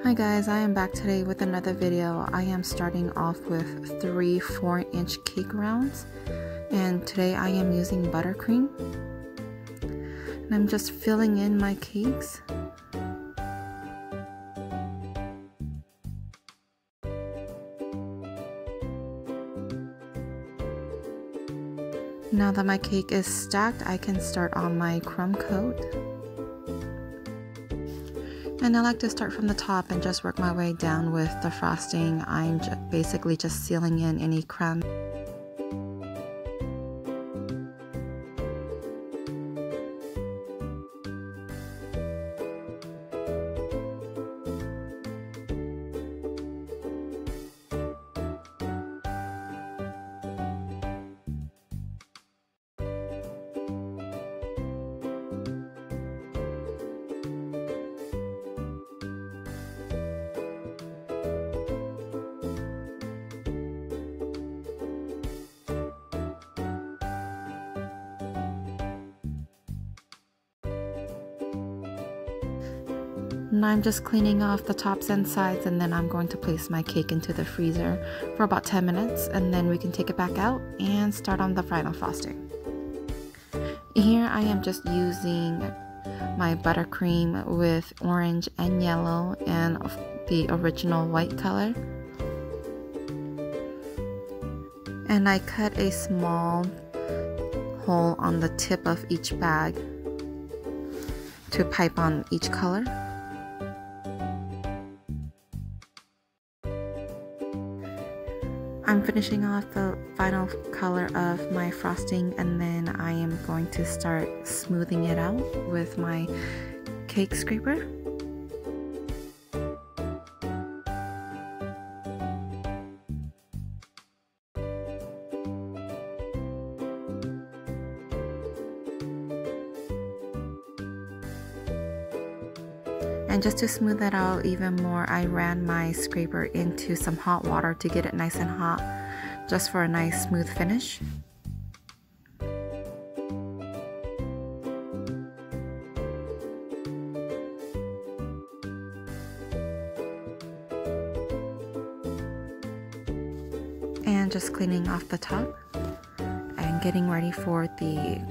Hi guys, I am back today with another video. I am starting off with 3 4-inch cake rounds, and today I am using buttercream, and I'm just filling in my cakes. Now that my cake is stacked, I can start on my crumb coat. And I like to start from the top and just work my way down with the frosting. I'm basically just sealing in any crumbs. And I'm just cleaning off the tops and sides, and then I'm going to place my cake into the freezer for about 10 minutes, and then we can take it back out and start on the final frosting. Here I am just using my buttercream with orange and yellow and the original white color. And I cut a small hole on the tip of each bag to pipe on each color. I'm finishing off the final color of my frosting, and then I am going to start smoothing it out with my cake scraper. And just to smooth it out even more, I ran my scraper into some hot water to get it nice and hot, just for a nice smooth finish. And just cleaning off the top and getting ready for the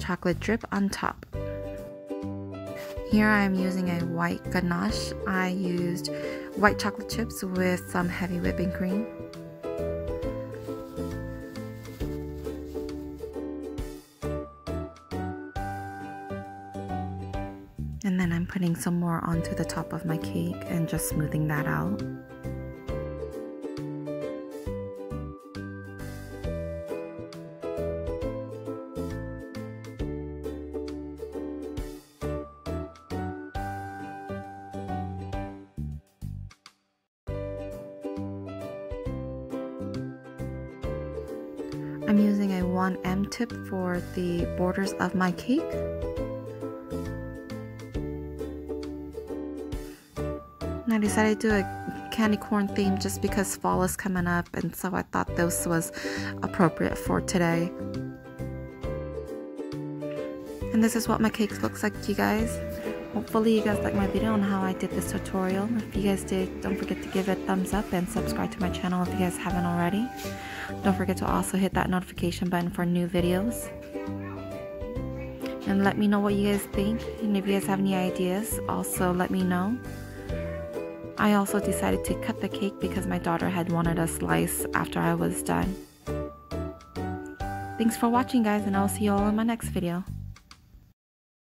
chocolate drip on top. Here I am using a white ganache. I used white chocolate chips with some heavy whipping cream. And then I'm putting some more onto the top of my cake and just smoothing that out. I'm using a 1M tip for the borders of my cake. And I decided to do a candy corn theme just because fall is coming up, and so I thought this was appropriate for today. And this is what my cake looks like, you guys. Hopefully you guys liked my video on how I did this tutorial. If you guys did, don't forget to give it a thumbs up and subscribe to my channel if you guys haven't already. Don't forget to also hit that notification button for new videos. And let me know what you guys think, and if you guys have any ideas, also let me know. I also decided to cut the cake because my daughter had wanted a slice after I was done. Thanks for watching, guys, and I'll see you all in my next video.